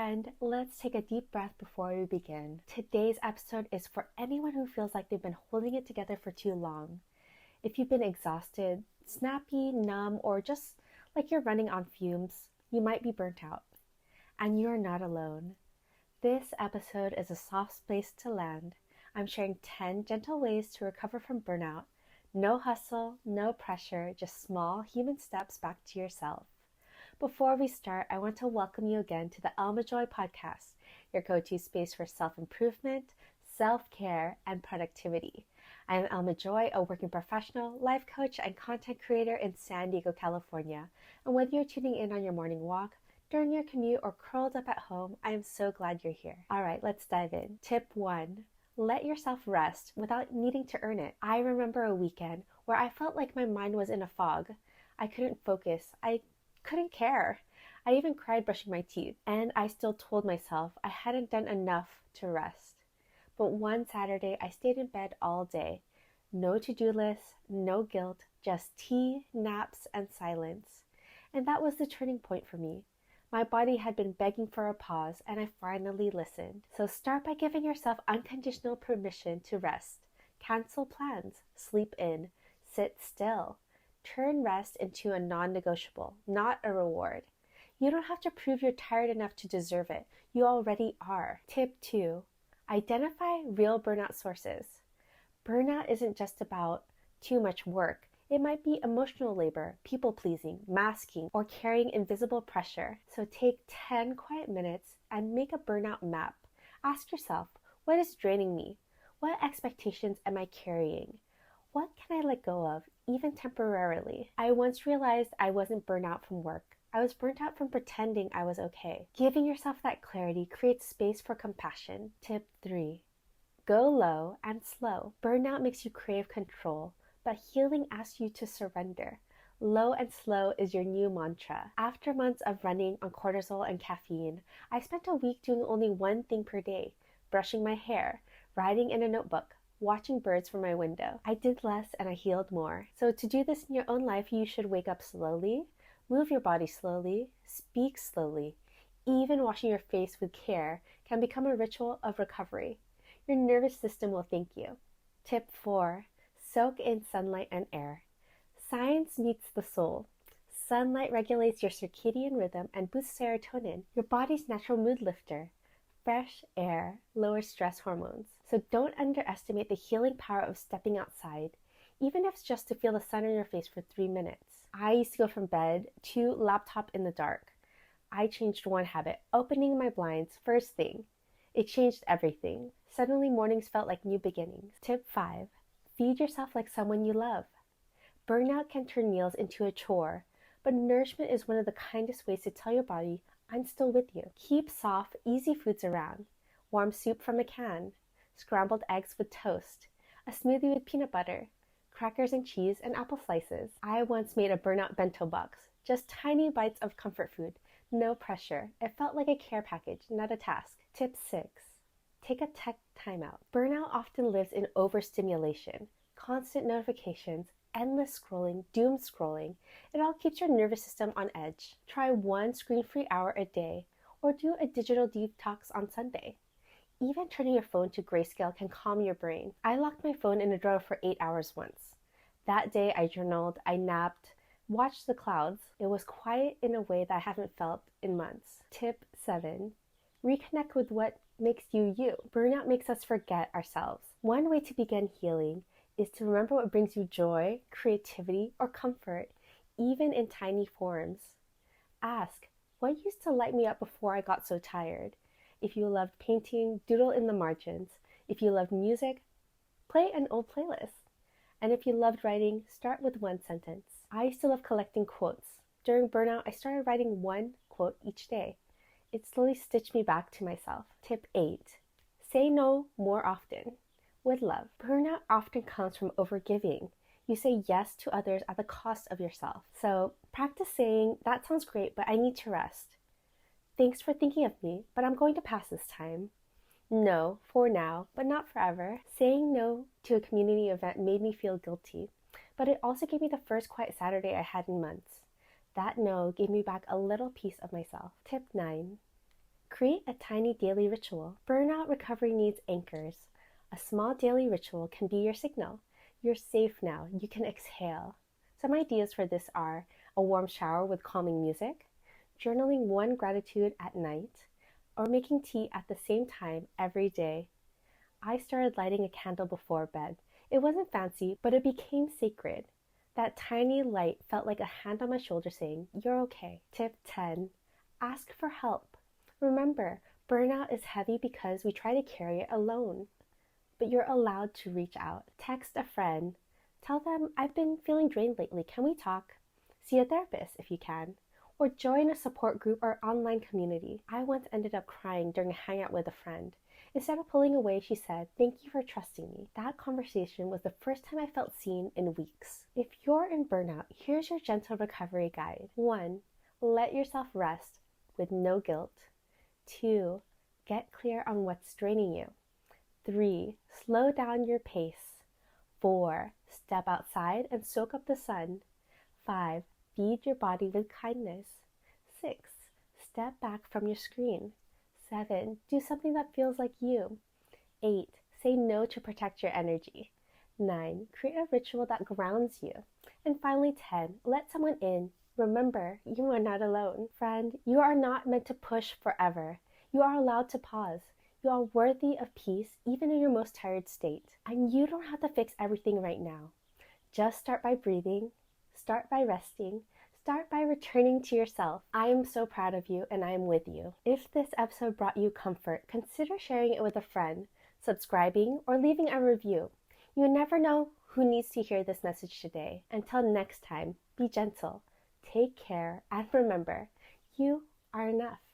friend, let's take a deep breath before we begin. Today's episode is for anyone who feels like they've been holding it together for too long. If you've been exhausted, snappy, numb, or just like you're running on fumes, you might be burnt out. And you're not alone. This episode is a soft place to land. I'm sharing 10 gentle ways to recover from burnout. No hustle, no pressure, just small human steps back to yourself. Before we start, I want to welcome you again to the Alma Joy podcast, your go-to space for self-improvement, self-care, and productivity. I am Alma Joy, a working professional, life coach, and content creator in San Diego, California. And whether you're tuning in on your morning walk, during your commute, or curled up at home, I am so glad you're here. All right, let's dive in. Tip 1. Let yourself rest without needing to earn it. I remember a weekend where I felt like my mind was in a fog. I couldn't focus. I couldn't care. I even cried brushing my teeth, and I still told myself I hadn't done enough to rest. But one Saturday, I stayed in bed all day. No to-do list, no guilt, just tea, naps, and silence. And that was the turning point for me. My body had been begging for a pause, and I finally listened. So start by giving yourself unconditional permission to rest. Cancel plans, sleep in, sit still. Turn rest into a non-negotiable, not a reward. You don't have to prove you're tired enough to deserve it. You already are. Tip 2. Identify real burnout sources. Burnout isn't just about too much work. It might be emotional labor, people-pleasing, masking, or carrying invisible pressure. So take 10 quiet minutes and make a burnout map. Ask yourself, what is draining me? What expectations am I carrying? What can I let go of, even temporarily? I once realized I wasn't burnt out from work. I was burnt out from pretending I was okay. Giving yourself that clarity creates space for compassion. Tip 3. Go low and slow. Burnout makes you crave control, but healing asks you to surrender. Low and slow is your new mantra. After months of running on cortisol and caffeine, I spent a week doing only one thing per day: brushing my hair, writing in a notebook, watching birds from my window. I did less and I healed more. So to do this in your own life, you should wake up slowly, move your body slowly, speak slowly. Even washing your face with care can become a ritual of recovery. Your nervous system will thank you. Tip 4. Soak in sunlight and air. Science meets the soul. Sunlight regulates your circadian rhythm and boosts serotonin, your body's natural mood lifter. Fresh air lowers stress hormones. So don't underestimate the healing power of stepping outside, even if it's just to feel the sun on your face for 3 minutes. I used to go from bed to laptop in the dark. I changed one habit, opening my blinds first thing. It changed everything. Suddenly mornings felt like new beginnings. Tip 5. Feed yourself like someone you love. Burnout can turn meals into a chore, but nourishment is one of the kindest ways to tell your body, I'm still with you. Keep soft, easy foods around. Warm soup from a can, scrambled eggs with toast, a smoothie with peanut butter, crackers and cheese, and apple slices. I once made a burnout bento box, just tiny bites of comfort food, no pressure. It felt like a care package, not a task. Tip 6. Take a tech timeout. Burnout often lives in overstimulation, constant notifications, endless scrolling, doom scrolling. It all keeps your nervous system on edge. Try one screen-free hour a day, or do a digital detox on Sunday. Even turning your phone to grayscale can calm your brain. I locked my phone in a drawer for 8 hours once. That day I journaled, I napped, watched the clouds. It was quiet in a way that I haven't felt in months. Tip 7. Reconnect with what makes you you. Burnout makes us forget ourselves. One way to begin healing is to remember what brings you joy, creativity, or comfort, even in tiny forms. Ask, what used to light me up before I got so tired? If you loved painting, doodle in the margins. If you loved music, play an old playlist. And if you loved writing, start with one sentence. I used to love collecting quotes. During burnout, I started writing one quote each day. It slowly stitched me back to myself. Tip 8. Say no more often. With love. Burnout often comes from overgiving. You say yes to others at the cost of yourself. So practice saying, that sounds great, but I need to rest. Thanks for thinking of me, but I'm going to pass this time. No, for now, but not forever. Saying no to a community event made me feel guilty, but it also gave me the first quiet Saturday I had in months. That no gave me back a little piece of myself. Tip 9. Create a tiny daily ritual. Burnout recovery needs anchors. A small daily ritual can be your signal. You're safe now. You can exhale. Some ideas for this are a warm shower with calming music, journaling one gratitude at night, or making tea at the same time every day. I started lighting a candle before bed. It wasn't fancy, but it became sacred. That tiny light felt like a hand on my shoulder saying, "You're okay." Tip 10. Ask for help. Remember, burnout is heavy because we try to carry it alone. But you're allowed to reach out. Text a friend. Tell them, "I've been feeling drained lately. Can we talk?" See a therapist if you can. Or join a support group or online community. I once ended up crying during a hangout with a friend. Instead of pulling away, she said, "Thank you for trusting me." That conversation was the first time I felt seen in weeks. If you're in burnout, here's your gentle recovery guide. 1. Let yourself rest with no guilt. 2. Get clear on what's draining you. 3. Slow down your pace. 4. Step outside and soak up the sun. 5. Feed your body with kindness. 6. Step back from your screen. 7. Do something that feels like you. 8. Say no to protect your energy. 9. Create a ritual that grounds you. And finally, 10. Let someone in. Remember, you are not alone. Friend, you are not meant to push forever. You are allowed to pause. You are worthy of peace even in your most tired state. And you don't have to fix everything right now. Just start by breathing. Start by resting. Start by returning to yourself. I am so proud of you and I am with you. If this episode brought you comfort, consider sharing it with a friend, subscribing, or leaving a review. You never know who needs to hear this message today. Until next time, be gentle, take care, and remember, you are enough.